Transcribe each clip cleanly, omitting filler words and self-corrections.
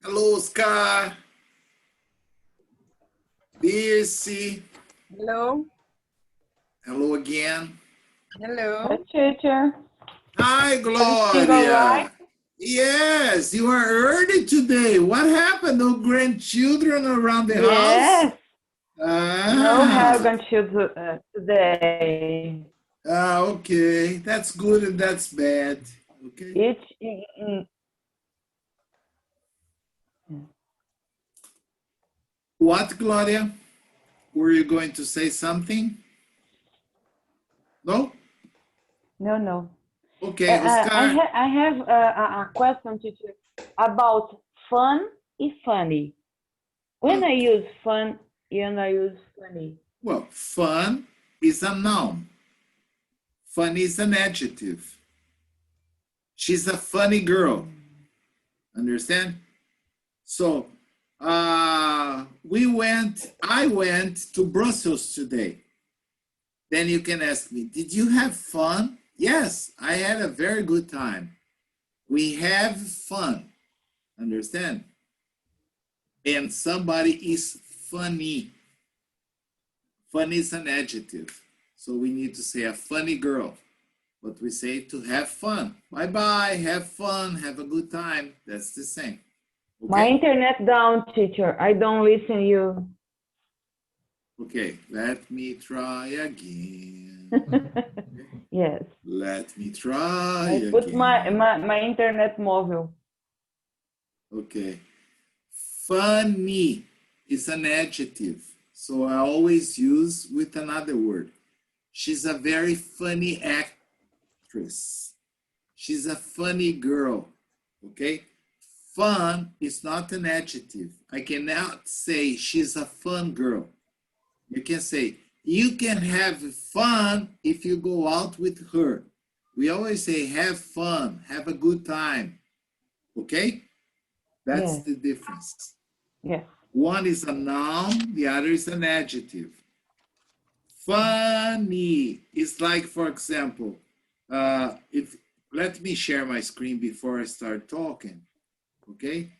Hello, Oscar. Dirce. Hello. Hello again. Hello. Hi, teacher. Hi, Everything all right? Gloria. Yes, you are early today. What happened? No grandchildren around the house? Yes. No Ah, have until today. okay. That's good and that's bad. Okay. What, Gloria? Were you going to say something? No? No. Okay, Oscar. I have a question, teacher, about fun and funny. When I use fun and I use funny. Well, fun is a noun. Funny is an adjective. She's a funny girl. Understand? So I went to Brussels today. Then you can ask me, did you have fun? Yes, I had a very good time. We have fun. Understand? And somebody is funny. Funny is an adjective. So we need to say a funny girl. But we say to have fun. Bye-bye, have fun, have a good time. That's the same. Okay? My internet down, teacher. I don't listen you. Okay, let me try again. Yes. Let me try I again. put my internet mobile. Okay. Funny is an adjective. So I always use with another word. She's a very funny actress. She's a funny girl. Okay? Fun is not an adjective. I cannot say she's a fun girl. You can say, you can have fun if you go out with her. We always say, have fun, have a good time. Okay? That's Yes. the difference. Yes. One is a noun, the other is an adjective. Funny is like, for example, let me share my screen before I start talking. Okay?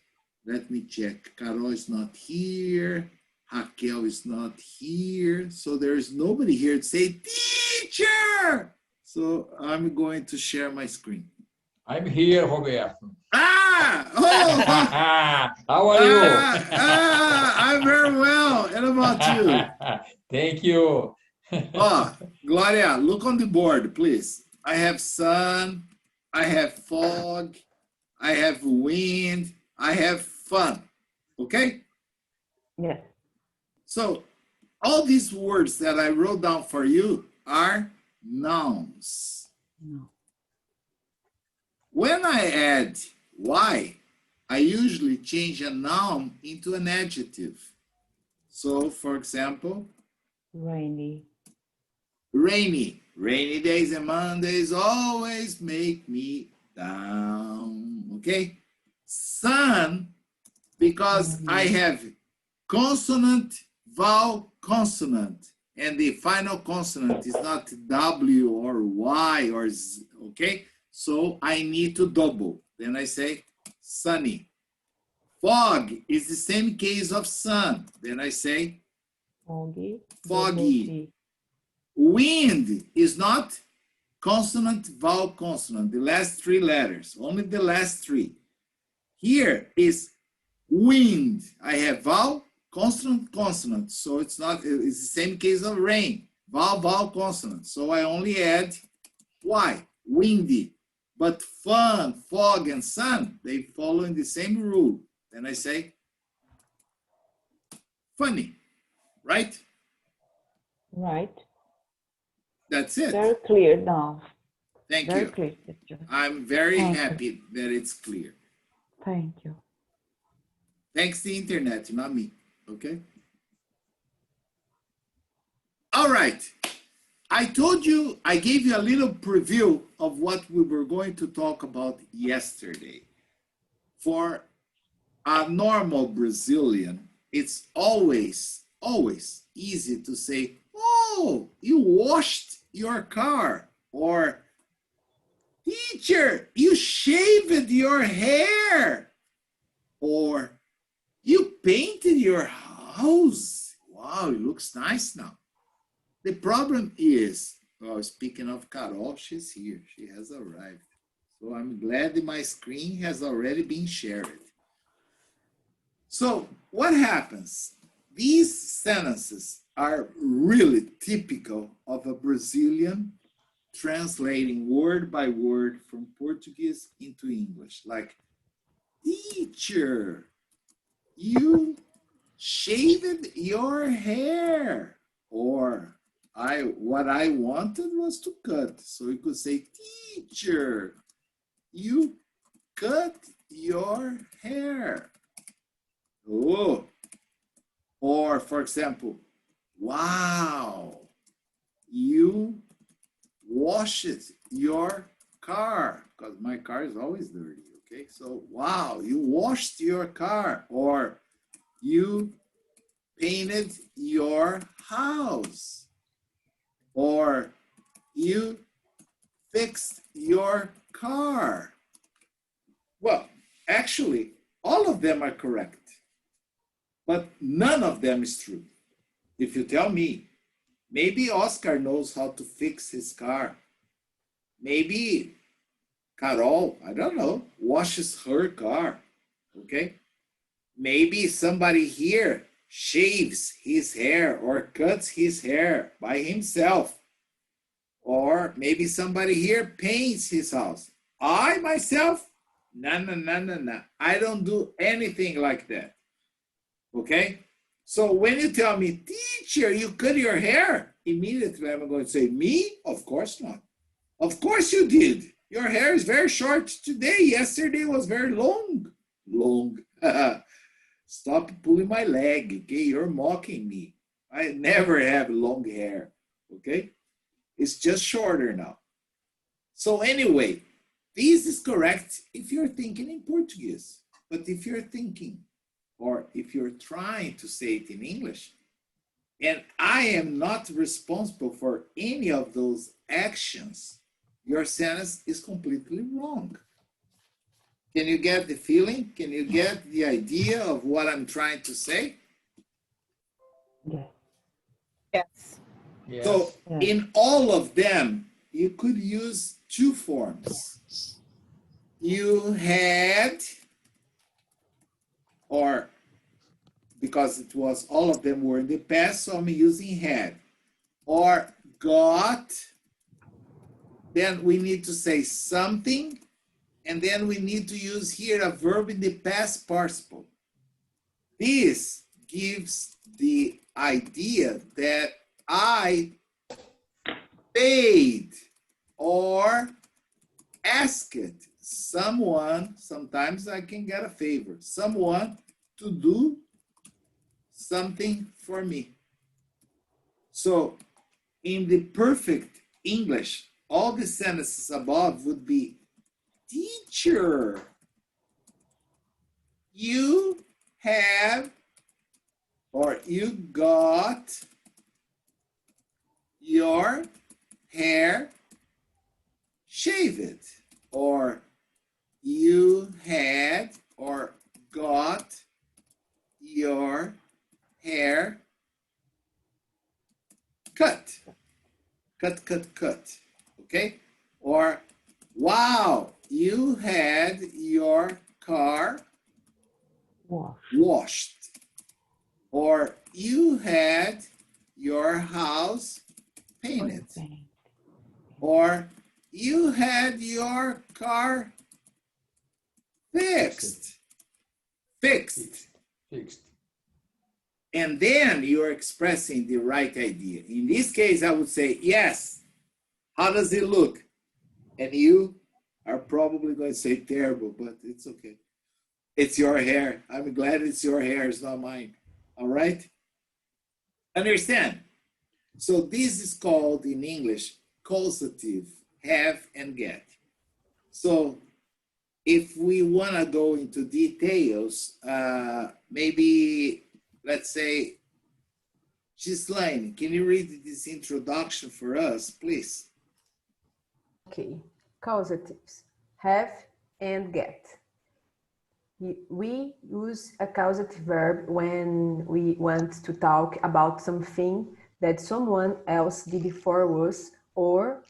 Let me check. Carol is not here. Raquel is not here. So there is nobody here to say, teacher! So I'm going to share my screen. I'm here, Roberto. Ah! Oh! How are you? I'm very well. And about you? Thank you. Oh, Gloria, look on the board, please. I have sun, I have fog, I have wind, I have fun. Okay? Yes. So all these words that I wrote down for you are nouns. No. When I add y, I usually change a noun into an adjective. So, for example, Rainy. Rainy. Rainy days and Mondays always make me down. Okay? Sun, because I have consonant, vowel, consonant, and the final consonant is not W or Y or Z, okay? So I need to double. Then I say sunny. Fog is the same case of sun. Then I say Foggy. foggy. Wind is not consonant, vowel, consonant, the last three letters, only the last three. Here is wind. I have vowel, consonant, consonant. So it's not, it's the same case of rain. Vowel, vowel, consonant. So I only add Y, windy. But fun, fog, and sun, they follow in the same rule. Then I say funny, right? Right. That's it. Very clear now. Thank Very you. clear, teacher. I'm very Thank happy that it's clear. Thank you. Thanks to the internet, not me, okay? All right. I told you, I gave you a little preview of what we were going to talk about yesterday. For a normal Brazilian, it's always easy to say, oh, you washed your car, or teacher, you shaved your hair. Or you painted your house. Wow, it looks nice now. The problem is, well, speaking of Carol, she's here. She has arrived. So I'm glad that my screen has already been shared. So what happens? These sentences are really typical of a Brazilian translating word by word from Portuguese into English. Like, teacher, you shaved your hair. Or what I wanted was to cut. So you could say, teacher, you cut your hair. Oh. Or for example, wow, you washed your car, because my car is always dirty, okay? So, wow, you washed your car, or you painted your house, or you fixed your car. Well, actually, all of them are correct, but none of them is true. If you tell me, maybe Oscar knows how to fix his car. Maybe Carol, I don't know, washes her car, okay? Maybe somebody here shaves his hair or cuts his hair by himself. Or maybe somebody here paints his house. I myself, no. I don't do anything like that, okay? So when you tell me, teacher, you cut your hair, immediately I'm going to say, me? Of course not. Of course you did. Your hair is very short today. Yesterday was very long. Long. Stop pulling my leg, okay? You're mocking me. I never have long hair, okay? It's just shorter now. So anyway, this is correct if you're thinking in Portuguese. But if you're thinking, or if you're trying to say it in English, and I am not responsible for any of those actions, your sentence is completely wrong. Can you get the feeling? Can you get the idea of what I'm trying to say? Yes. Yes. Yes. So in all of them, you could use two forms. You had, or because it was all of them were in the past, so I'm using had. Or got, then we need to say something, and then we need to use here a verb in the past participle. This gives the idea that I paid or asked someone, sometimes I can get a favor, someone to do something for me. So in the perfect English, all the sentences above would be, teacher, you have, or you got your hair shaved, or you had or got your hair cut. Cut. Okay? Or, wow, you had your car washed. Or you had your house painted. Or you had your car fixed. Fixed. And then you're expressing the right idea. In this case, I would say, yes. How does it look? And you are probably going to say terrible, but it's okay. It's your hair. I'm glad it's your hair, it's not mine. All right? Understand? So this is called in English, causative, have and get. So if we want to go into details, maybe, let's say, Ghislaine, can you read this introduction for us, please? Okay, causatives, have and get. We use a causative verb when we want to talk about something that someone else did for us or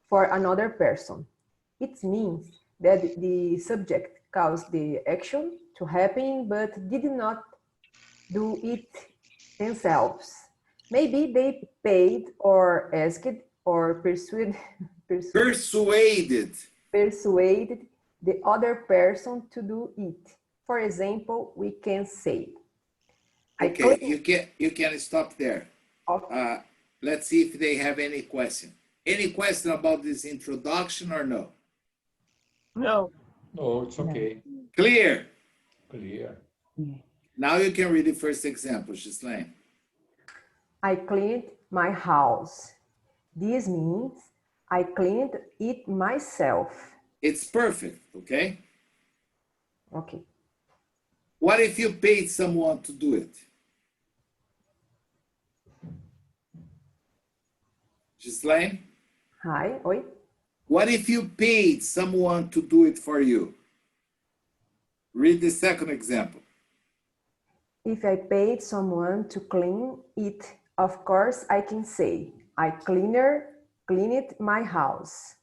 for another person. It means that the subject caused the action to happen but did not do it themselves. Maybe they paid or asked or Persuaded. persuaded the other person to do it. For example, we can say, Okay, you can stop there. Okay. Let's see if they have any question. Any question about this introduction or no? No. No, it's okay. Clear. Clear. Now you can read the first example, Ghislaine. I cleaned my house. This means I cleaned it myself. It's perfect, okay? Okay. What if you paid someone to do it? Ghislaine? Hi, oi. What if you paid someone to do it for you? Read the second example. If I paid someone to clean it, of course I can say, I cleaned my house.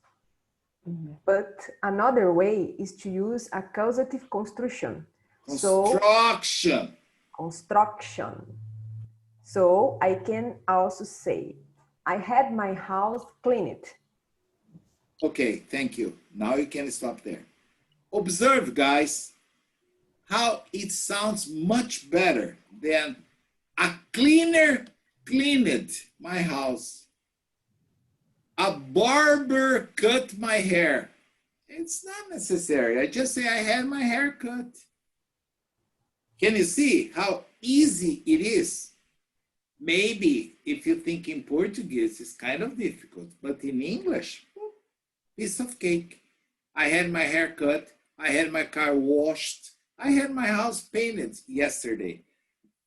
But another way is to use a causative construction. Construction. Construction. So I can also say, I had my house cleaned. Okay, thank you. Now you can stop there. Observe, guys, how it sounds much better than a cleaner cleaned my house. A barber cut my hair. It's not necessary. I just say I had my hair cut. Can you see how easy it is? Maybe if you think in Portuguese, it's kind of difficult, but in English, piece of cake. I had my hair cut. I had my car washed. I had my house painted yesterday.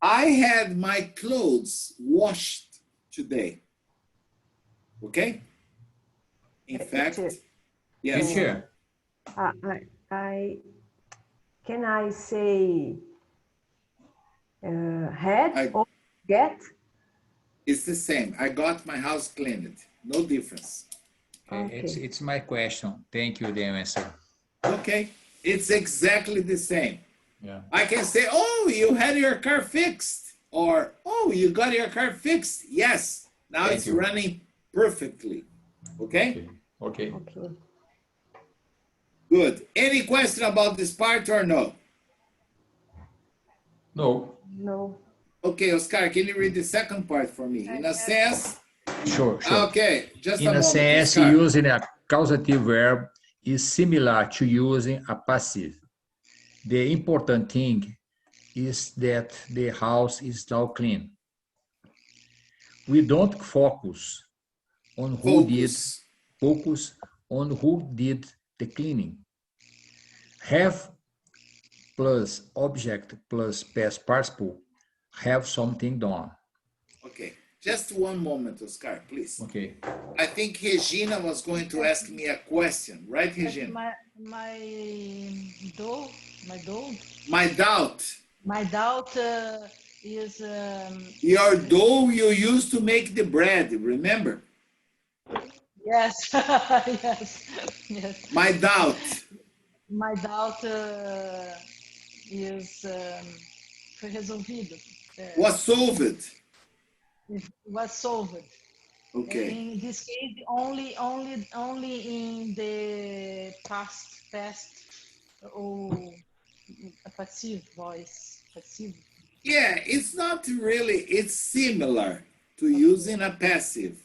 I had my clothes washed today. Okay? In fact, yes. Teacher, Can I say had or get? It's the same. I got my house cleaned. No difference. Okay. it's my question. Thank you, the answer. Okay? It's exactly the same. Yeah. I can say, oh, you had your car fixed. Or, oh, you got your car fixed. Yes. Now Thank it's you. running perfectly. Okay? Okay. Okay. Good. Any question about this part or no? No. No. Okay, Oscar, can you read the second part for me? In a sense, Sure. okay, just a In a moment, sense, Oscar. using a causative verb is similar to using a passive. The important thing is that the house is now clean. We don't focus on who did the cleaning. Have plus object plus past participle have something done. Okay, just one moment, Oscar, please. Okay. I think Regina was going to ask me a question, right, Regina? My doubt. Is Your dough you used to make the bread, remember? yes, yes. My doubt. My doubt is foi resolvido. Was solved. Was solved. Okay. In this case, only in the past or passive voice. Passive. Yeah, it's not really, it's similar to using a passive.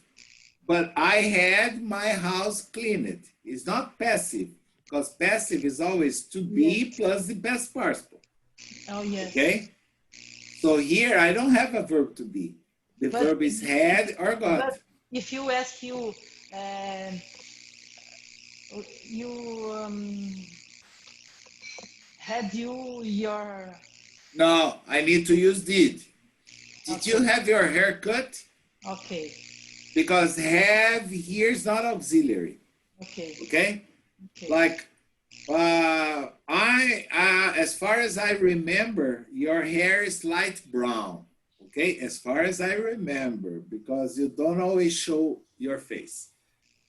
But I had my house cleaned. It's not passive, because passive is always to be plus the past participle. Oh, yes. Okay? So here I don't have a verb to be. The verb is had or got. But if you ask had you your... No, I need to use did. Did you have your hair cut? Okay. Because have here is not auxiliary. Okay. Okay? Okay. Like, As far as I remember, your hair is light brown. Okay, as far as I remember, because you don't always show your face.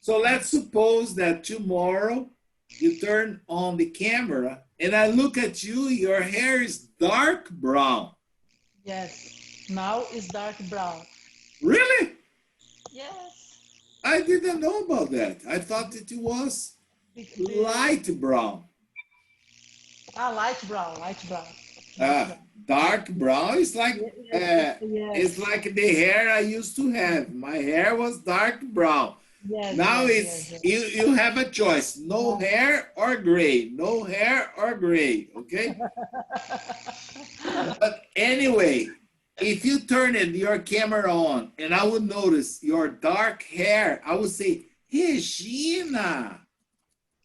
So let's suppose that tomorrow you turn on the camera and I look at you, your hair is dark brown. Yes. Now is dark brown. Really? Yes. I didn't know about that. I thought it was light brown. Light brown, light brown. Dark brown is like it's like the hair I used to have. My hair was dark brown. Yes, Now yes, it's you have a choice: no hair or gray, no hair or gray. Okay. But anyway, if you turn your camera on, and I would notice your dark hair, I would say, Regina,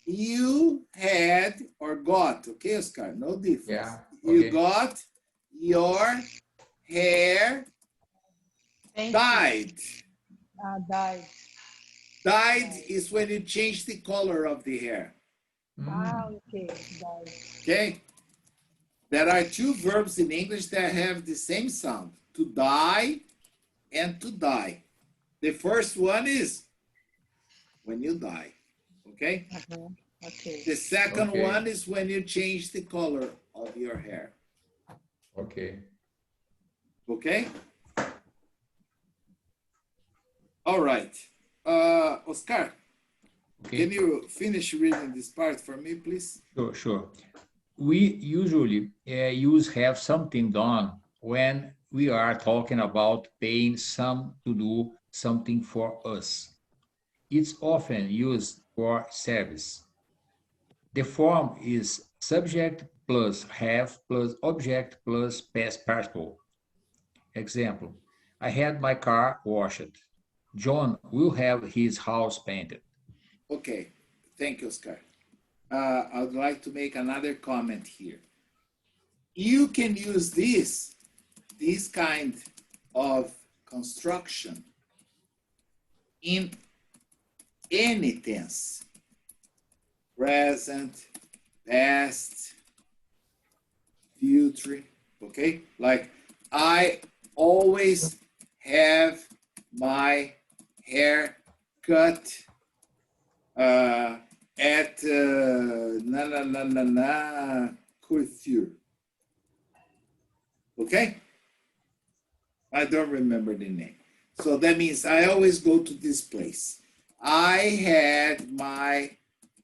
you had or got, okay, Oscar, no difference. Yeah. You got your hair dyed. Dyed. Dyed is when you change the color of the hair. Okay. Dyed. Okay? There are two verbs in English that have the same sound, to dye and to dye. The first one is when you dye, okay? Okay. The second one is when you change the color of your hair. Okay. Okay? All right. Oscar, can you finish reading this part for me, please? Sure. We usually use have something done when we are talking about paying some to do something for us. It's often used for service. The form is subject plus have plus object plus past participle. Example, I had my car washed. John will have his house painted. Okay, thank you, Oscar. I would like to make another comment here. You can use this kind of construction in any tense. Present, past, future, okay? Like, I always have my hair cut at coiffure. Okay? I don't remember the name. So that means I always go to this place. I had my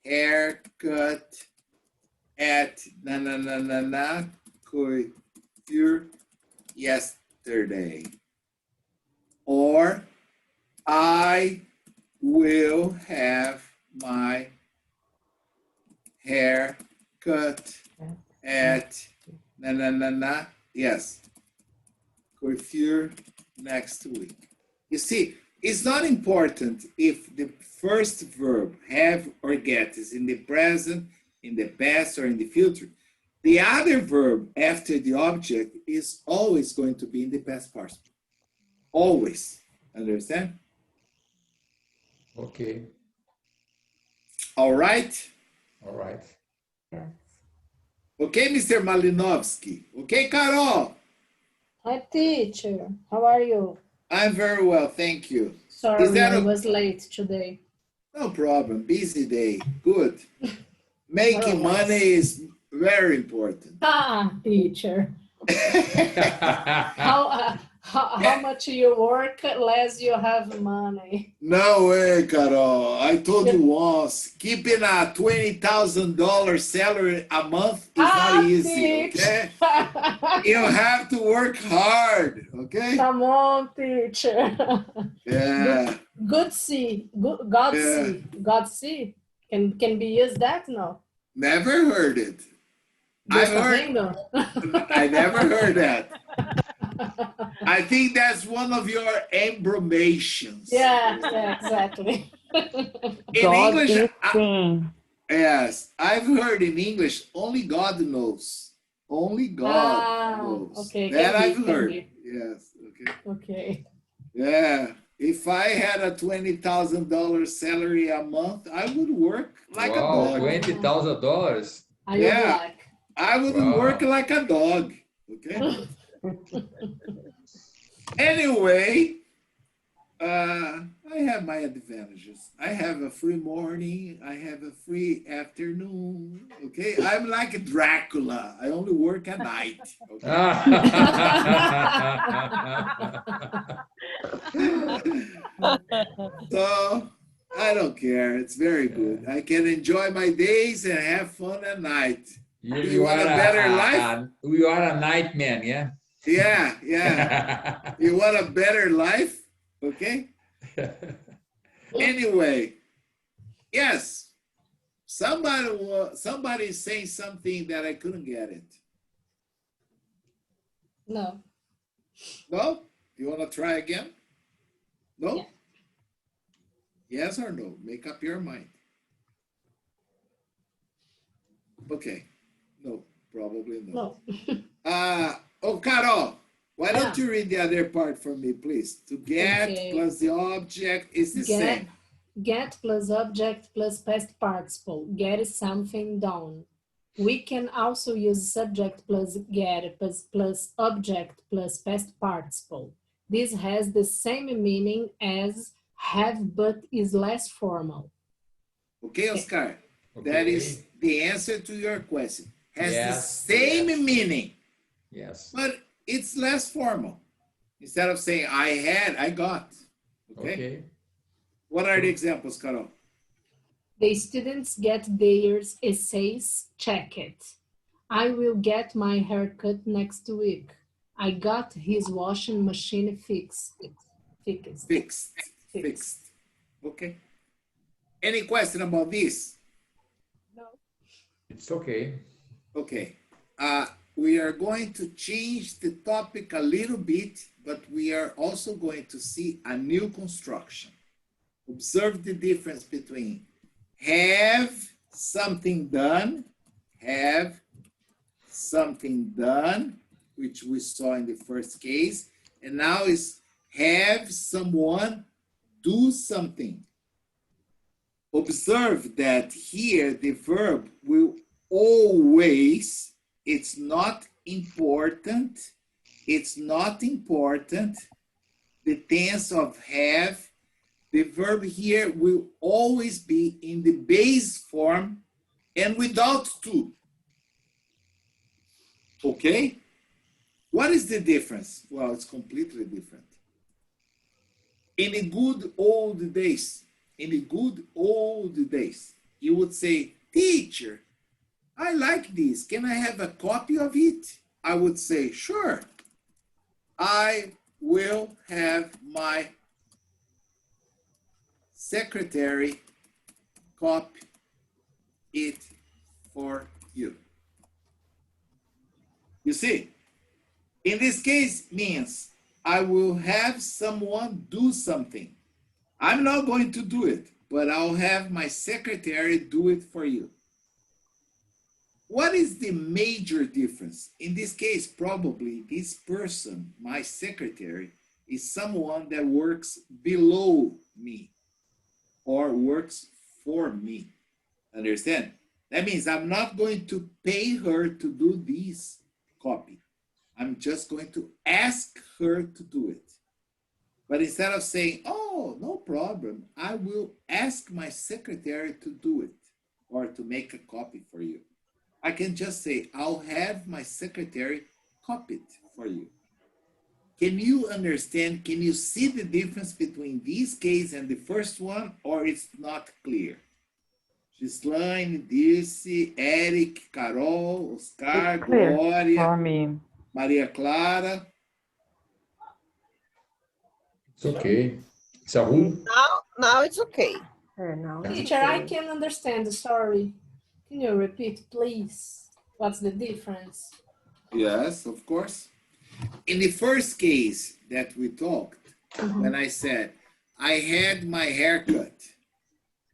hair cut at coiffure yesterday. Or I will have my hair cut at yes, coiffure next week. You see, it's not important if the first verb, have or get, is in the present, in the past, or in the future. The other verb after the object is always going to be in the past participle. Always. Understand? Okay. All right? All right. Yes. Okay, Mr. Malinovsky. Okay, Carol? Hi, teacher. How are you? I'm very well, thank you. Sorry, I was late today. No problem. Busy day. Good. Making More or less. money is very important. Teacher. How much you work, less you have money. No way, Carol. I told you once, keeping a $20,000 salary a month is not easy, okay? You have to work hard, okay? Come on, teacher. Yeah. Good see. God Yeah. see. God see. Can be used that? No. Never heard it. I never heard that. I think that's one of your embromations. Yeah, exactly. In God English, is seeing. yes, I've heard in English, only God knows. Only God knows. Okay. That I've can heard. be. Yes, okay. Okay. Yeah, If I had a $20,000 salary a month, I would work like a Wow, dog. $20,000. I would Yeah. like. I would Wow. work like a dog. Okay. Anyway, I have my advantages. I have a free morning. I have a free afternoon. Okay. I'm like a Dracula. I only work at night. Okay. So I don't care. It's very good. I can enjoy my days and have fun at night. You want a better life? You are a night man, yeah? Yeah, yeah. You want a better life? Okay. Anyway, yes. Somebody is saying something that I couldn't get it. No. No? You want to try again? No? Yeah. Yes or no? Make up your mind. Okay. No, probably no. No. Oh, Carol, why don't you read the other part for me, please? To get Okay. plus the object is the same. Get plus object plus past participle. Get is something done. We can also use subject plus get plus object plus past participle. This has the same meaning as have, but is less formal. Okay, Oscar? Okay. That is the answer to your question. Has the Yes, same yes. meaning, Yes. but it's less formal. Instead of saying I had, I got. Okay? Okay. What are the examples, Carol? The students get their essays checked. I will get my haircut next week. I got his washing machine fixed. Fixed. Okay. Any question about this? No. It's okay. Okay. We are going to change the topic a little bit, but we are also going to see a new construction. Observe the difference between have something done, which we saw in the first case, and now is have someone do something. Observe that here the verb will always, it's not important, the tense of have, the verb here will always be in the base form and without to. Okay? What is the difference? Well, it's completely different. In the good old days, you would say, teacher, I like this. Can I have a copy of it? I would say, sure. I will have my secretary copy it for you. You see, in this case means I will have someone do something. I'm not going to do it, but I'll have my secretary do it for you. What is the major difference? In this case, probably this person, my secretary, is someone that works below me or works for me. Understand? That means I'm not going to pay her to do this copy. I'm just going to ask her to do it. But instead of saying, oh, no problem, I will ask my secretary to do it or to make a copy for you. I can just say, I'll have my secretary copy it for you. Can you understand? Can you see the difference between this case and the first one, or it's not clear? Gislaine, Dirce, Eric, Carol, Oscar, It's clear Gloria, for me. Maria Clara. It's okay. Sahu? Now it's okay. Now, Teacher, I can understand. Sorry. Can you repeat, please? What's the difference? Yes, of course. In the first case that we talked, when I said, I had my haircut,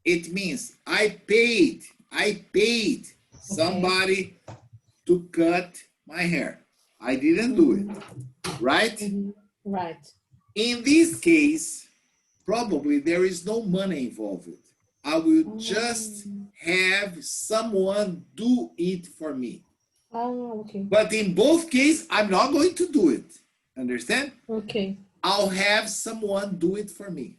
it means I paid somebody to cut my hair. I didn't do it, right? Right. In this case, probably there is no money involved. I will just have someone do it for me. Oh, okay. But in both cases, I'm not going to do it. Understand? Okay. I'll have someone do it for me.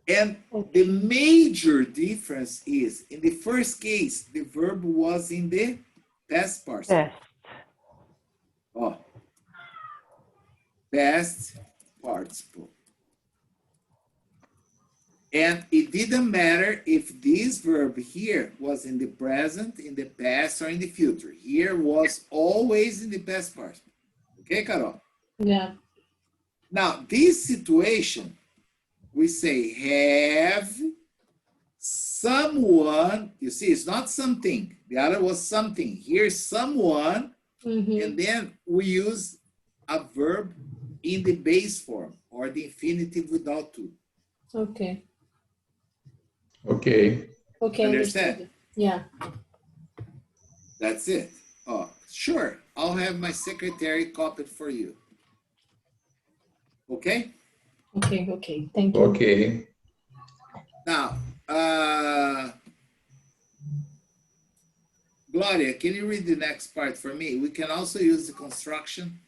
And the major difference is, in the first case, the verb was in the past participle. Past. Oh, past participle. And it didn't matter if this verb here was in the present, in the past, or in the future. Here was always in the past participle. Okay, Carol? Yeah. Now, this situation, we say have someone, you see, it's not something. The other was something. Here's someone, and then we use a verb in the base form or the infinitive without to. Okay. Okay. Okay, Understand? understood. Yeah. That's it. Oh, sure. I'll have my secretary copy it for you. Okay? Okay, okay. Thank you. Okay. Now, Gloria, can you read the next part for me? We can also use the construction.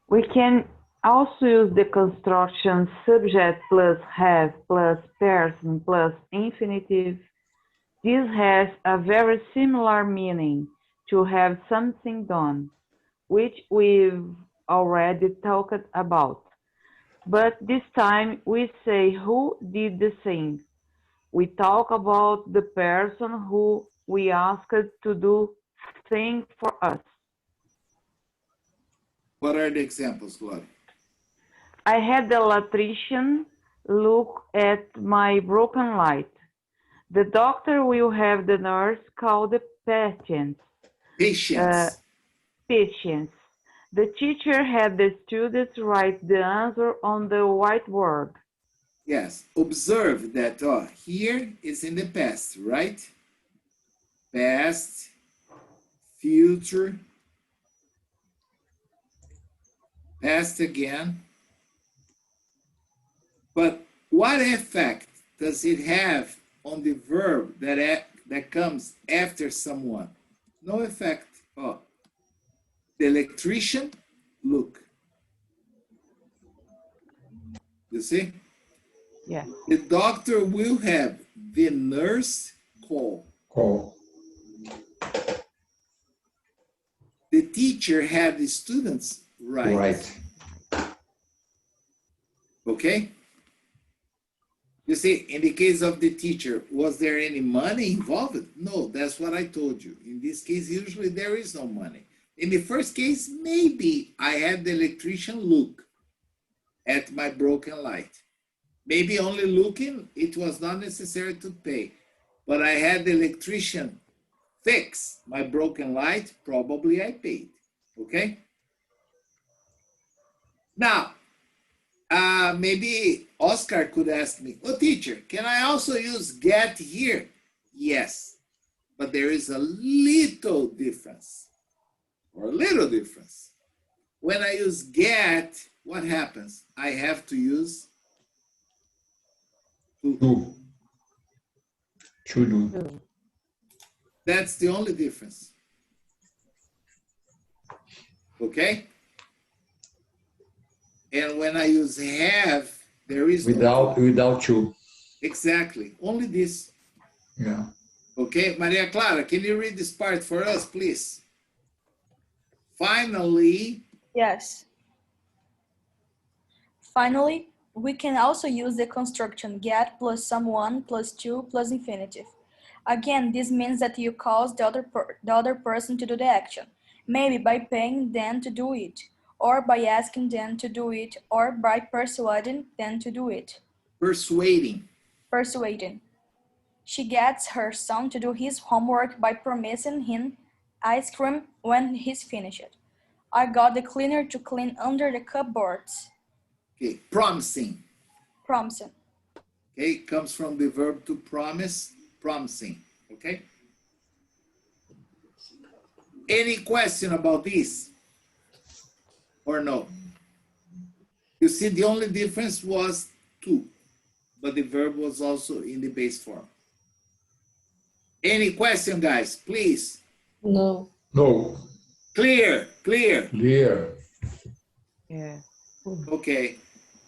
We can also use the construction subject plus have plus person plus infinitive. This has a very similar meaning, to have something done, which we've already talked about. But this time we say who did the thing. We talk about the person who we asked to do things for us. What are the examples, Gloria? I had the electrician look at my broken light. The doctor will have the nurse call the patients. Patience. Patients. The teacher had the students write the answer on the whiteboard. Yes, observe that here is in the past, right? Past, future, past again. But what effect does it have on the verb that comes after someone? No effect. Oh, the electrician, look. You see? Yeah. The doctor will have the nurse call. Call. The teacher had the students write. Right. Okay? You see, in the case of the teacher, was there any money involved? No, that's what I told you. In this case, usually there is no money. In the first case, maybe I had the electrician look at my broken light. Maybe only looking, it was not necessary to pay. But I had the electrician fix my broken light, probably I paid. Okay? Now, maybe Oscar could ask me, oh teacher, can I also use get here? Yes, but there is a little difference, or a little difference. When I use get, what happens? I have to use Do. To do. That's the only difference. Okay? And when I use have, there is Without to. Exactly. Only this. Yeah. Okay, Maria Clara, can you read this part for us, please? Finally. Yes. Finally, we can also use the construction get plus someone plus to plus infinitive. Again, this means that you cause the other person to do the action, maybe by paying them to do it, or by asking them to do it, or by persuading them to do it. Persuading. Persuading. She gets her son to do his homework by promising him ice cream when he's finished. I got the cleaner to clean under the cupboards. Okay, promising. Promising. Okay, comes from the verb to promise, promising. Okay? Any question about this? Or no? You see, the only difference was to, but the verb was also in the base form. Any question, guys, please? No. No. Clear, clear. Clear. Yeah. Okay,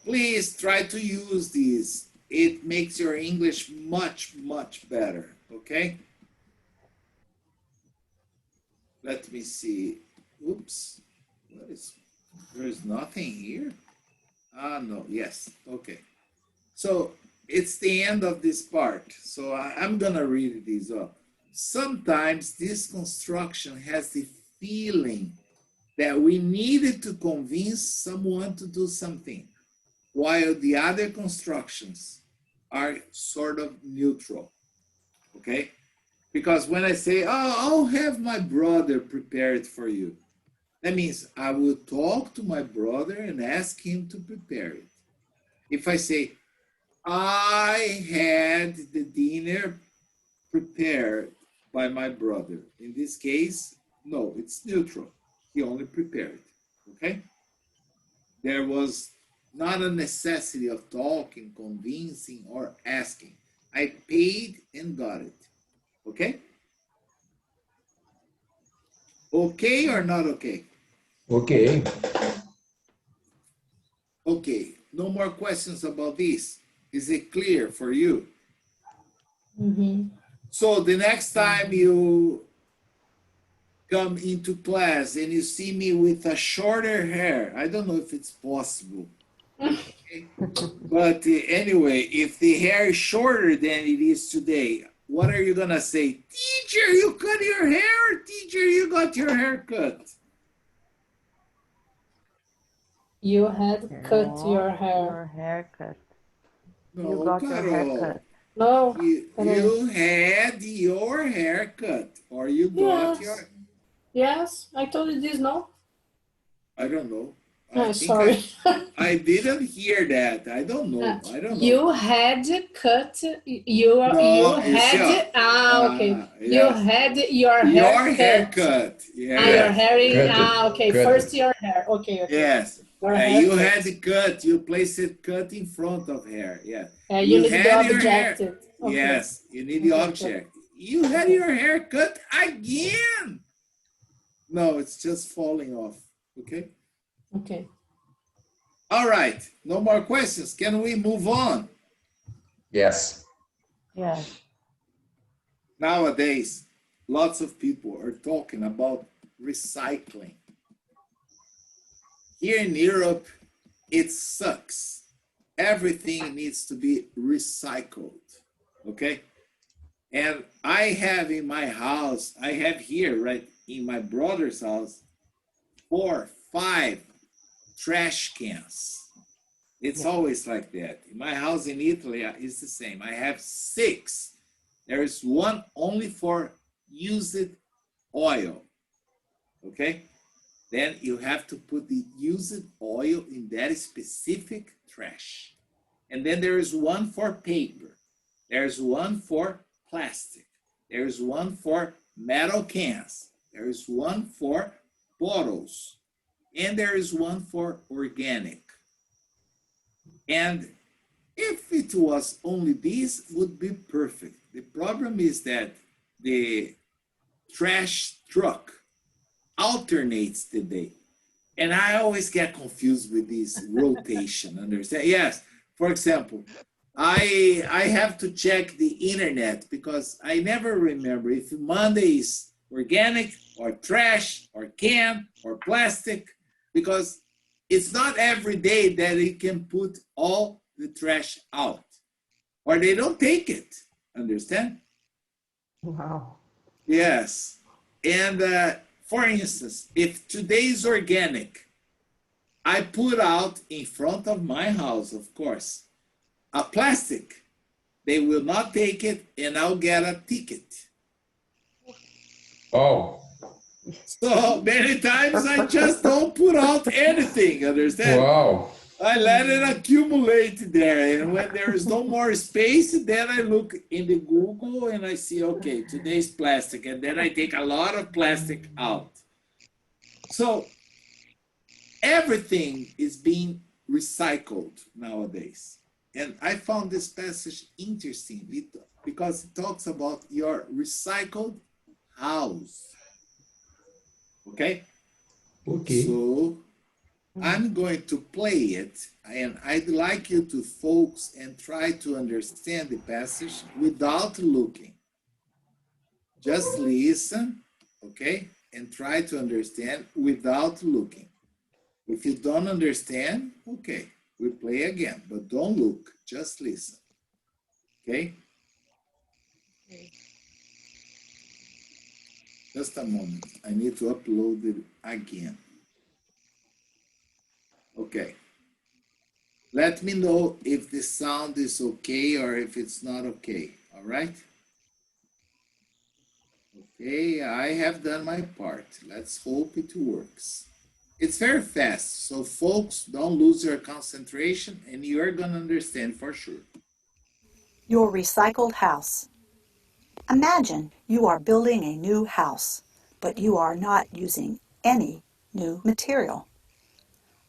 please try to use these. It makes your English much, much better, okay? Let me see. Oops, there's nothing here? Ah, no, yes, okay. So it's the end of this part. So I'm gonna read these up. Sometimes this construction has the feeling that we needed to convince someone to do something, while the other constructions are sort of neutral, okay? Because when I say, oh, I'll have my brother prepare it for you, that means I will talk to my brother and ask him to prepare it. If I say, I had the dinner prepared by my brother, in this case, no, it's neutral. He only prepared, okay? There was not a necessity of talking, convincing, or asking. I paid and got it, okay? Okay or not okay? Okay. Okay, no more questions about this. Is it clear for you? Mm-hmm. So the next time you come into class and you see me with a shorter hair, I don't know if it's possible. Okay? But anyway, if the hair is shorter than it is today, what are you gonna say? Teacher, you cut your hair? Teacher, you got your hair cut. You had cut your hair. Your haircut. No, You got your Carol. haircut. No. You had your hair cut, or you got Yes. your. Yes, I told you this, no? I don't know. Oh, sorry. I didn't hear that. I don't know. I don't know. You had cut you had okay. Yes. You had your hair cut. Yes. Your hair Cut. okay. Cut. First your hair. Okay. Yes. Your You haircut. had it cut. You place it cut in front of hair. Yeah. You need the had your hair- object. Okay. Yes. You need the Okay. object. You had your hair cut again. No, it's just falling off. Okay. Okay. All right. No more questions. Can we move on? Yes. Yeah. Nowadays, lots of people are talking about recycling. Here in Europe, it sucks. Everything needs to be recycled, okay? And I have in my house, I have here, right, in my brother's house, 4, 5 trash cans. It's always like that. In my house in Italy, it's the same. I have 6. There is one only for used oil, okay? Then you have to put the used oil in that specific trash. And then there is one for paper. There's one for plastic. There's one for metal cans. There is one for bottles. And there is one for organic. And if it was only this, would be perfect. The problem is that the trash truck alternates the day. And I always get confused with this rotation, understand? Yes, for example, I have to check the internet because I never remember if Monday is organic or trash or can or plastic, because it's not every day that it can put all the trash out, or they don't take it, understand? Wow. Yes, and for instance, if today is organic, I put out in front of my house, of course, a plastic. They will not take it, and I'll get a ticket. Oh. So many times I just don't put out anything, understand? Wow. I let it accumulate there, and when there is no more space, then I look in the Google and I see, okay, today's plastic, and then I take a lot of plastic out. So everything is being recycled nowadays. And I found this passage interesting because it talks about your recycled house. Okay? Okay. So I'm going to play it, and I'd like you to focus and try to understand the passage without looking. Just listen, okay? And try to understand without looking. If you don't understand, okay, we play again, but don't look, just listen, okay? Just a moment, I need to upload it again. Okay. Let me know if the sound is okay or if it's not okay, all right? Okay, I have done my part. Let's hope it works. It's very fast, so folks, don't lose your concentration and you're gonna understand for sure. Your recycled house. Imagine you are building a new house, but you are not using any new material.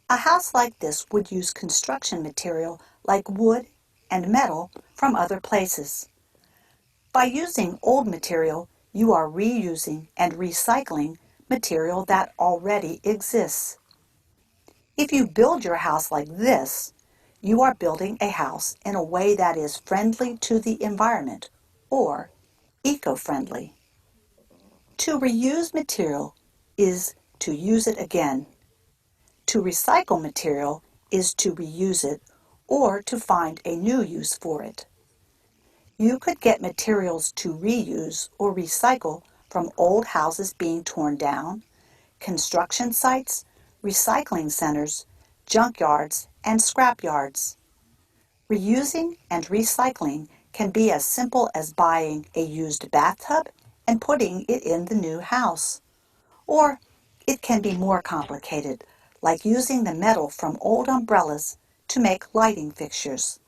A house like this would use construction material like wood and metal from other places. By using old material, you are reusing and recycling material that already exists. If you build your house like this, you are building a house in a way that is friendly to the environment, or eco-friendly. To reuse material is to use it again. To recycle material is to reuse it or to find a new use for it. You could get materials to reuse or recycle from old houses being torn down, construction sites, recycling centers, junkyards, and scrap yards. Reusing and recycling can be as simple as buying a used bathtub and putting it in the new house. Or it can be more complicated, like using the metal from old umbrellas to make lighting fixtures.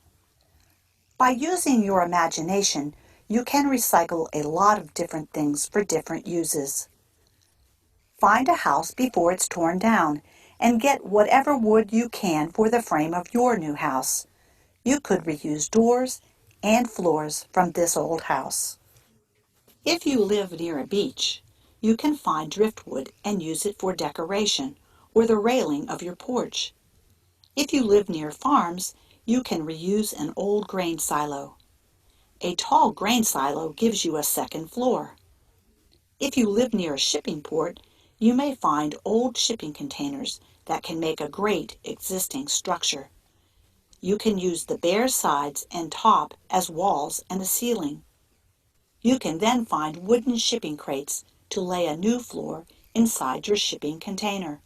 By using your imagination, you can recycle a lot of different things for different uses. Find a house before it's torn down and get whatever wood you can for the frame of your new house. You could reuse doors and floors from this old house. If you live near a beach, you can find driftwood and use it for decoration or the railing of your porch. If you live near farms, you can reuse an old grain silo. A tall grain silo gives you a second floor. If you live near a shipping port, you may find old shipping containers that can make a great existing structure. You can use the bare sides and top as walls and a ceiling. You can then find wooden shipping crates to lay a new floor inside your shipping container.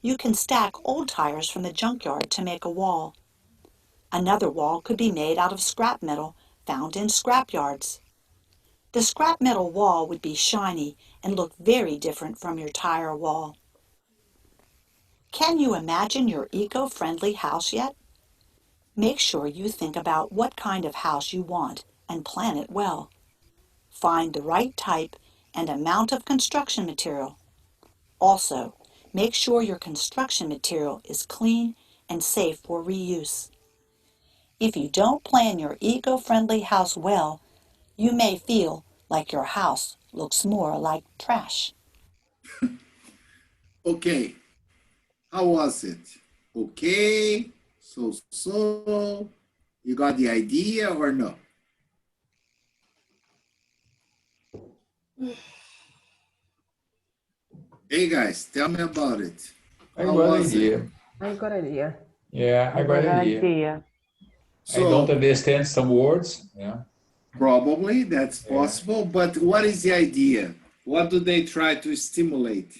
You can stack old tires from the junkyard to make a wall. Another wall could be made out of scrap metal found in scrap yards. The scrap metal wall would be shiny and look very different from your tire wall. Can you imagine your eco-friendly house yet? Make sure you think about what kind of house you want and plan it well. Find the right type and amount of construction material. Also, make sure your construction material is clean and safe for reuse. If you don't plan your eco-friendly house well, you may feel like your house looks more like trash. Okay, how was it? Okay, so, you got the idea or no? Hey guys, tell me about it. I How got an was idea. it? I got an idea. Yeah, I got an idea. I don't So understand some words. Yeah. probably that's Yeah. possible, but what is the idea? What do they try to stimulate?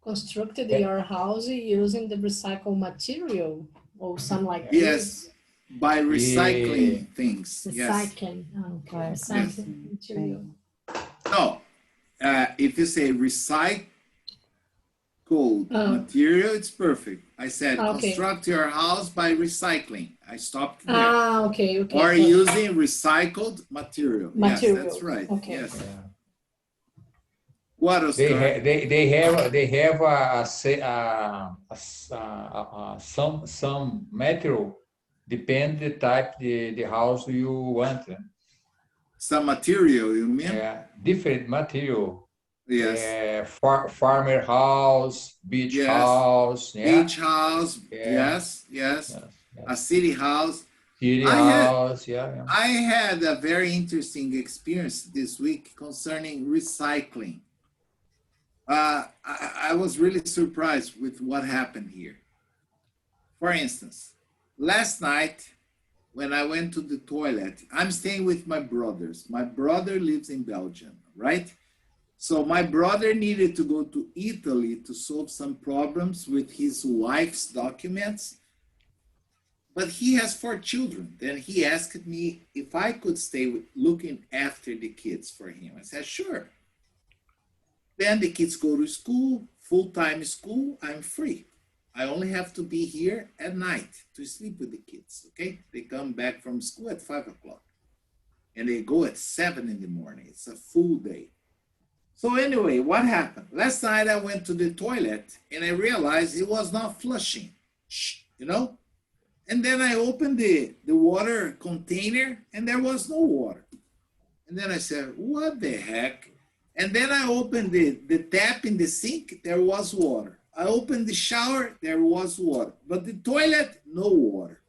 Constructed your house using the recycled material or something like Yes, by recycling Yeah. things. this. Yes. Recycling. Okay. Yes. Recycling material. No, if you say recycled Oh. material, it's perfect. I said Okay. construct your house by recycling. I stopped there. Okay. Or So- using recycled material. Yes, Material. that's right. Okay. Yes. Yeah. What, Oscar? They have some material depend the type the house you want. Some material, you mean? Yeah, different material. Yes. Farmer house, beach Yes. house. Yeah. Beach house. Yeah. Yes, yes. Yes, yes. A city house. City I had- house. Yeah. I had a very interesting experience this week concerning recycling. I was really surprised with what happened here. For instance, last night when I went to the toilet, I'm staying with my brothers. My brother lives in Belgium, right? So my brother needed to go to Italy to solve some problems with his wife's documents. But he has 4 children. Then he asked me if I could stay looking after the kids for him. I said, sure. Then the kids go to school, full-time school, I'm free. I only have to be here at night to sleep with the kids, okay? They come back from school at 5 o'clock and they go at 7 in the morning. It's a full day. So anyway, what happened? Last night I went to the toilet and I realized it was not flushing, you know? And then I opened the water container and there was no water. And then I said, what the heck? And then I opened the tap in the sink, there was water. I opened the shower, there was water. But the toilet, no water.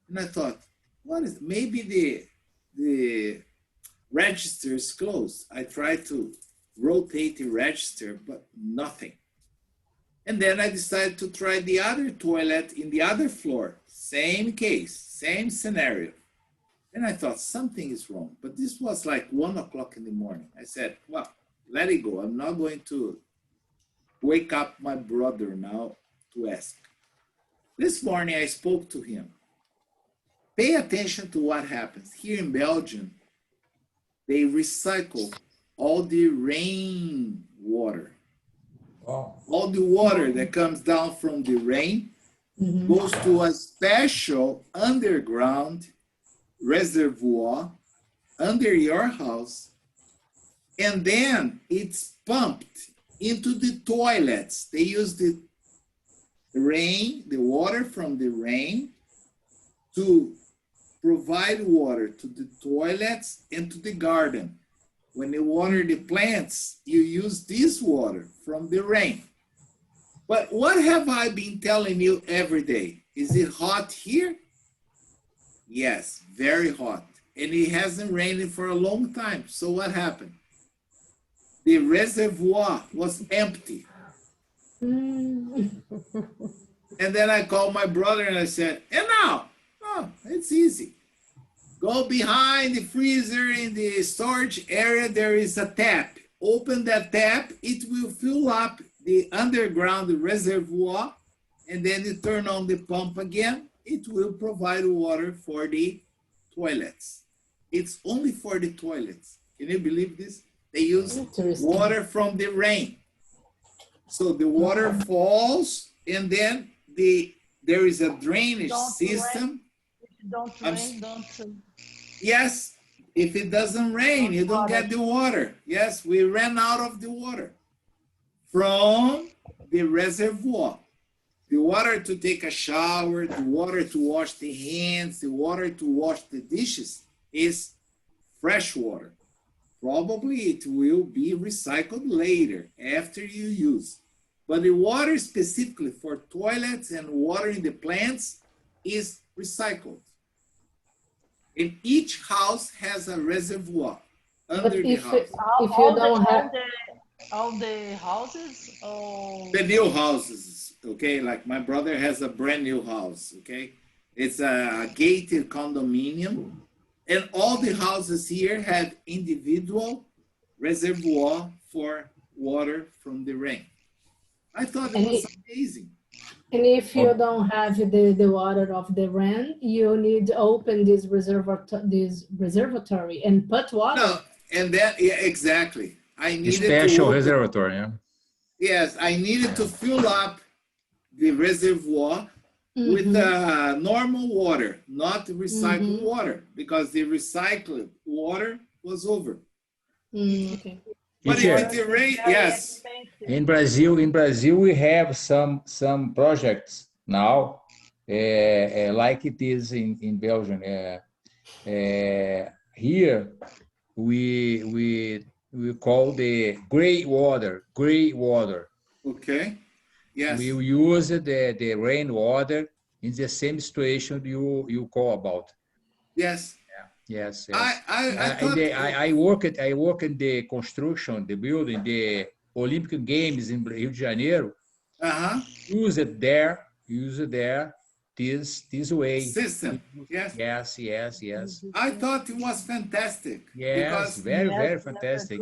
And I thought, what is, maybe the register is closed. I tried to rotate the register, but nothing. And then I decided to try the other toilet in the other floor. Same case, same scenario. And I thought something is wrong, but this was like 1 o'clock in the morning. I said, well, let it go. I'm not going to wake up my brother now to ask. This morning I spoke to him. Pay attention to what happens. Here in Belgium, they recycle all the rain water. Oh. All the water that comes down from the rain goes to a special underground reservoir under your house, and then it's pumped into the toilets. They use the rain, the water from the rain, to provide water to the toilets and to the garden. When you water the plants, you use this water from the rain. But what have I been telling you every day? Is it hot here? Yes, very hot. And it hasn't rained for a long time. So what happened? The reservoir was empty. And then I called my brother and I said, and now? Oh, it's easy. Go behind the freezer in the storage area, there is a tap. Open that tap, it will fill up the underground reservoir, and then you turn on the pump again, it will provide water for the toilets. It's only for the toilets. Can you believe this? They use water from the rain. So the water falls, and then there is a drainage system. Yes, if it doesn't rain, you don't get the water. Yes, we ran out of the water from the reservoir. The water to take a shower, the water to wash the hands, the water to wash the dishes is fresh water. Probably it will be recycled later after you use. But the water specifically for toilets and watering the plants is recycled. And each house has a reservoir under the house. If you don't have all the houses, or The new houses, okay? Like my brother has a brand new house, okay? It's a gated condominium. And all the houses here have individual reservoir for water from the rain. I thought it was amazing. And if you don't have the water of the rain, you need to open this reservoir and put water. No, and that, yeah, exactly. I needed Special to reservoir, yeah. Yes, I needed to fill up the reservoir with normal water, not recycled water, because the recycled water was over. Okay. But Teacher, if it rains, yes. in Brazil, we have some projects now, like it is in Belgium. Here, we call the gray water. Okay. Yes. We use the rainwater in the same situation you call about. Yes. Yes. I thought. I work in the construction, the building, the Olympic Games in Rio de Janeiro. Use it there. This way. System. Yes. Yes. I thought it was fantastic. Yes, Because very fantastic.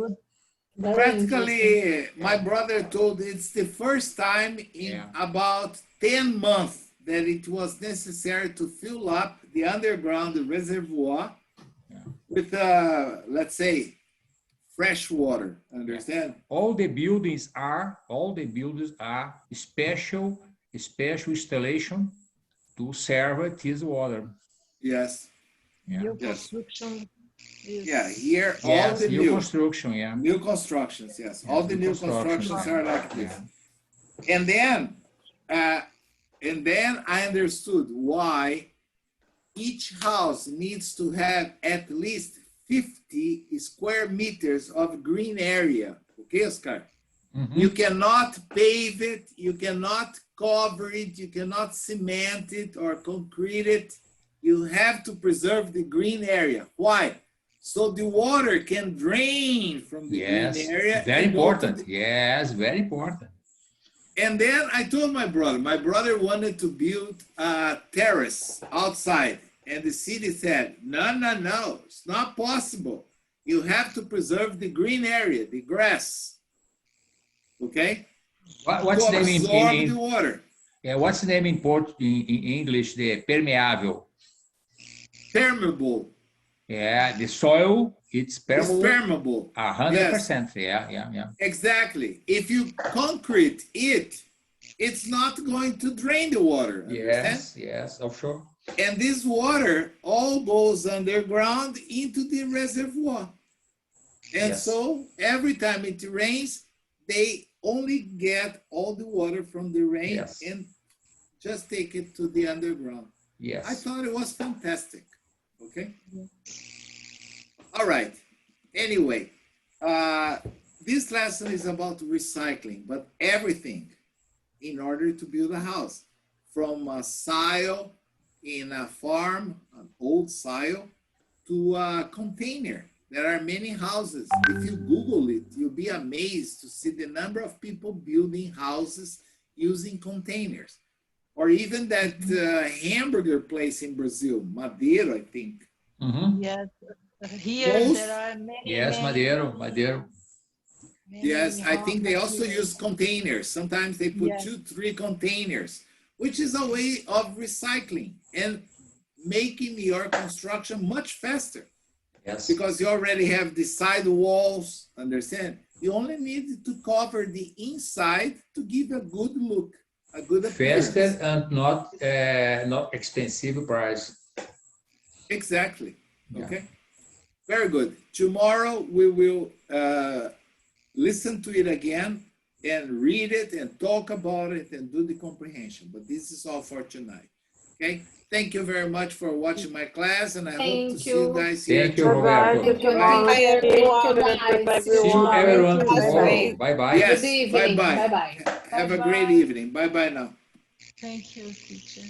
Practically, my brother told it's the first time in about 10 months that it was necessary to fill up the underground reservoir with, let's say, fresh water. Understand? All the buildings are special installation to serve this water. Yes. New construction. Here all the new construction, new constructions, yes. All the new constructions are like this. And then I understood why each house needs to have at least 50 square meters of green area. Okay, Oscar? You cannot pave it, you cannot cover it, you cannot cement it or concrete it. You have to preserve the green area. Why? So the water can drain from the green area. Very important. Yes, very important. And then I told my brother wanted to build a terrace outside. And the city said, no, it's not possible. You have to preserve the green area, the grass. Okay? What's the name in the water? Yeah, what's the name in English? The permeable. Permeable. Yeah, the soil, it's permeable. It's permeable. 100%. Yeah. Exactly. If you concrete it, it's not going to drain the water. Understand? Yes, offshore. And this water all goes underground into the reservoir. And so every time it rains, they only get all the water from the rain and just take it to the underground. Yes. I thought it was fantastic. Okay. All right. Anyway, this lesson is about recycling, but everything in order to build a house, from a silo in a farm, an old silo, to a container. There are many houses. If you Google it, you'll be amazed to see the number of people building houses using containers. Or even that hamburger place in Brazil, Madeiro, I think. Yes, here there are many. Yes, Madeiro. Yes, I think they also use containers. Sometimes they put 2-3 containers, which is a way of recycling and making your construction much faster. Yes. Because you already have the side walls, understand? You only need to cover the inside to give a good look, a good appearance. Faster and not expensive price. Exactly. Okay. Very good. Tomorrow we will listen to it again and read it and talk about it and do the comprehension. But this is all for tonight. Okay. Thank you very much for watching my class, and I hope to see you guys here. Thank you, Roberto. See you everyone tomorrow. Bye-bye. Yes, Good evening. bye-bye. Bye-bye. Have a great evening. Bye-bye now. Thank you, teacher.